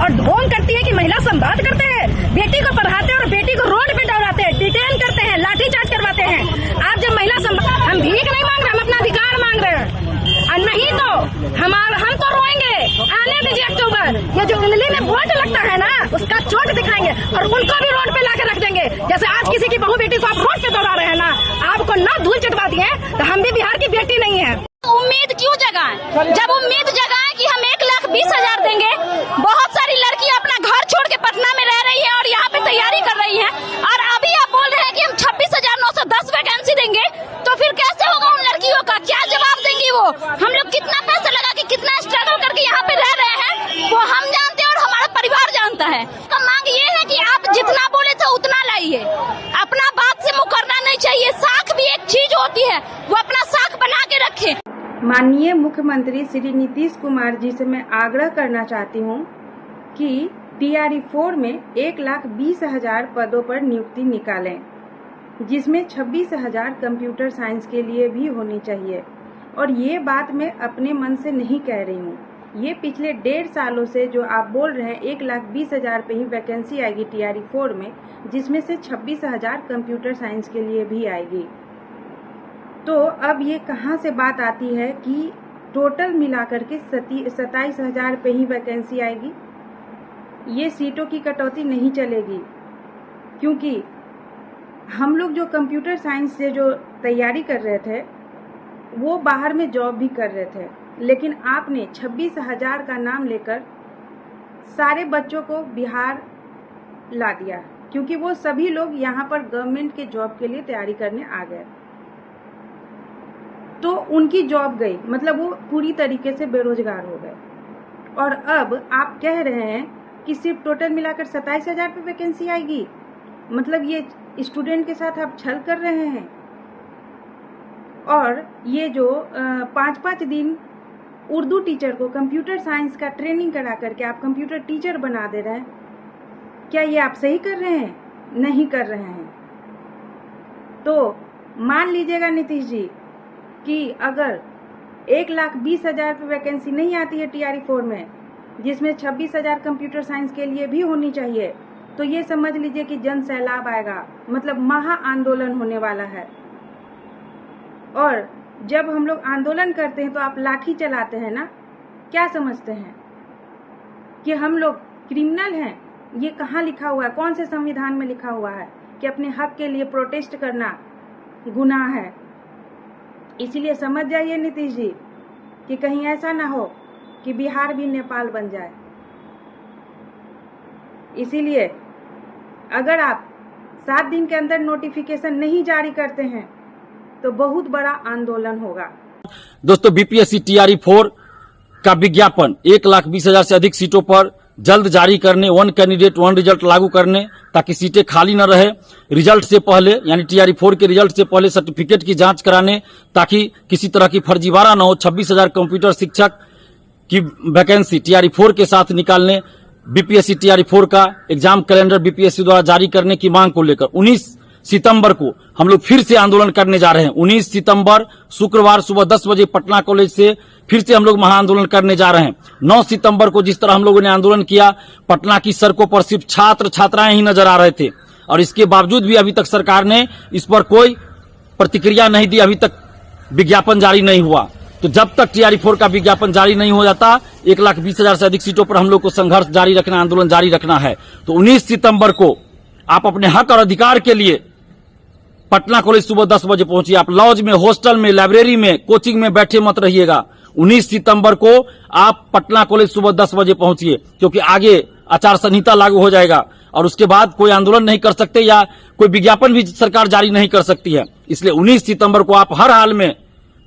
और ढोंग करती है कि महिला संवाद करते हैं, बेटी को पढ़ाते हैं और बेटी को रोड पे दौड़ाते हैं, डिटेन करते हैं, लाठीचार्ज करवाते हैं। आप जब महिला संवाद, हम भीख नहीं मांग रहे, हम अपना अधिकार मांग रहे हैं। और नहीं तो हम तो रोएंगे। आने दीजिए अक्टूबर, ये जो उंगली में वोट लगता है ना, उसका चोट दिखाएंगे और उनको भी रोड पे लाकर रख देंगे। जैसे आज किसी की बहू बेटी को आप रोड पे दौड़ा रहे हैं ना, आपको ना धूल चटवा दिए तो हम भी बिहार की बेटी नहीं है। उम्मीद क्यों जगाएं? जब उम्मीद जगाएं कि हम 1,20,000 देंगे। बहुत सारी लड़कियां अपना घर छोड़ के पटना में रह रही हैं और यहाँ पे तैयारी कर रही हैं, और अभी आप बोल रहे हैं कि हम 26,910 वैकेंसी देंगे। तो फिर कैसे होगा उन लड़कियों का? क्या जवाब देंगी वो? हम लोग कितना पैसा लगा के कितना स्ट्रगल करके यहाँ पे रह रहे हैं, वो हम जानते हैं और हमारा परिवार जानता है। तो मांग ये है कि आप जितना बोले थे उतना लाइए, अपना बात से मुकरना नहीं चाहिए। साख भी एक चीज होती है, वो अपना साख बना के रखे। माननीय मुख्यमंत्री श्री नीतीश कुमार जी से मैं आग्रह करना चाहती हूँ कि TRE 4 में 1,20,000 पदों पर नियुक्ति निकालें, जिसमें 26,000 कंप्यूटर साइंस के लिए भी होनी चाहिए। और ये बात मैं अपने मन से नहीं कह रही हूँ, ये पिछले 1.5 सालों से जो आप बोल रहे हैं 1,20,000 पे ही वैकेंसी आएगी TRE 4 में, जिसमें से 26,000 कंप्यूटर साइंस के लिए भी आएगी। तो अब ये कहाँ से बात आती है कि टोटल मिलाकर के 27,000 पे ही वैकेंसी आएगी। ये सीटों की कटौती नहीं चलेगी, क्योंकि हम लोग जो कंप्यूटर साइंस से जो तैयारी कर रहे थे वो बाहर में जॉब भी कर रहे थे, लेकिन आपने 26,000 का नाम लेकर सारे बच्चों को बिहार ला दिया, क्योंकि वो सभी लोग यहाँ पर गवर्नमेंट के जॉब के लिए तैयारी करने आ गए। तो उनकी जॉब गई, मतलब वो पूरी तरीके से बेरोजगार हो गए। और अब आप कह रहे हैं कि सिर्फ टोटल मिलाकर 27,000 पे वैकेंसी आएगी, मतलब ये स्टूडेंट के साथ आप छल कर रहे हैं। और ये जो 5-5 दिन उर्दू टीचर को कंप्यूटर साइंस का ट्रेनिंग करा करके आप कंप्यूटर टीचर बना दे रहे हैं, क्या ये आप सही कर रहे हैं? नहीं कर रहे हैं। तो मान लीजिएगा नीतीश जी कि अगर 1,20,000 पे वैकेंसी नहीं आती है TRE 4 में, जिसमें 26,000 कंप्यूटर साइंस के लिए भी होनी चाहिए, तो ये समझ लीजिए कि जन सैलाब आएगा, मतलब महा आंदोलन होने वाला है। और जब हम लोग आंदोलन करते हैं तो आप लाठी चलाते हैं ना, क्या समझते हैं कि हम लोग क्रिमिनल हैं? ये कहाँ लिखा हुआ है? कौन से संविधान में लिखा हुआ है कि अपने हक के लिए प्रोटेस्ट करना गुनाह है? इसीलिए समझ जाइए नीतीश जी कि कहीं ऐसा ना हो कि बिहार भी नेपाल बन जाए। इसीलिए अगर आप 7 दिन के अंदर नोटिफिकेशन नहीं जारी करते हैं तो बहुत बड़ा आंदोलन होगा। दोस्तों, BPSC TRE 4 का विज्ञापन 1,20,000 से अधिक सीटों पर जल्द जारी करने, 1 कैंडिडेट 1 रिजल्ट लागू करने, ताकि सीटें खाली न रहे। रिजल्ट से पहले, यानी TRE 4 के रिजल्ट से पहले सर्टिफिकेट की जांच कराने, ताकि किसी तरह की फर्जीवाड़ा न हो। 26,000 कंप्यूटर शिक्षक की वैकेंसी TRE 4 के साथ निकालने, BPSC TRE 4 का एग्जाम कैलेंडर BPSC द्वारा जारी करने की मांग को लेकर 19 सितंबर को हम लोग फिर से आंदोलन करने जा रहे हैं। 19 सितंबर शुक्रवार सुबह 10 बजे पटना कॉलेज से फिर से हम लोग महाआंदोलन करने जा रहे हैं। 9 सितंबर को जिस तरह हम लोगों ने आंदोलन किया, पटना की सड़कों पर सिर्फ छात्र छात्राएं ही नजर आ रहे थे, और इसके बावजूद भी अभी तक सरकार ने इस पर कोई प्रतिक्रिया नहीं दी, अभी तक विज्ञापन जारी नहीं हुआ। तो जब तक TRE 4 का विज्ञापन जारी नहीं हो जाता, 1,20,000 से अधिक सीटों पर हम लोग को संघर्ष जारी रखना, आंदोलन जारी रखना है। तो 19 सितंबर को आप अपने हक और अधिकार के लिए पटना कॉलेज सुबह 10 बजे पहुंचिए। आप लॉज में, हॉस्टल में, लाइब्रेरी में, कोचिंग में बैठे मत रहिएगा। 19 सितंबर को आप पटना कॉलेज सुबह 10 बजे पहुंचिए, क्योंकि आगे आचार संहिता लागू हो जाएगा और उसके बाद कोई आंदोलन नहीं कर सकते या कोई विज्ञापन भी सरकार जारी नहीं कर सकती है। इसलिए 19 सितंबर को आप हर हाल में,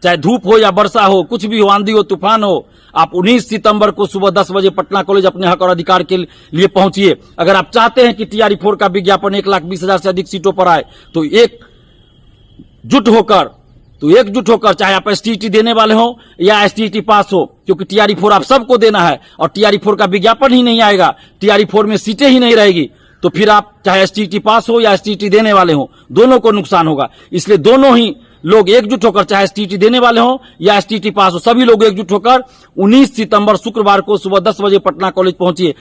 चाहे धूप हो या वर्षा हो, कुछ भी हो, आंधी हो, तूफान हो, आप 19 सितंबर को सुबह 10 बजे पटना कॉलेज अपने हक और अधिकार के लिए पहुंचिए। अगर आप चाहते हैं कि TRE 4 का विज्ञापन 1,20,000 से अधिक सीटों पर आए, तो एकजुट होकर चाहे आप STET देने वाले हो या STET पास हो, क्योंकि TRE 4 आप सबको देना है, और TRE 4 का विज्ञापन ही नहीं आएगा, TRE 4 में सीटें ही नहीं रहेगी, तो फिर आप चाहे STET पास हो या STET देने वाले हो, दोनों को नुकसान होगा। इसलिए दोनों ही लोग एकजुट होकर, चाहे STET देने वाले हो या STET पास हो, सभी लोग एकजुट होकर 19 सितंबर शुक्रवार को सुबह 10 बजे पटना कॉलेज पहुंचिए।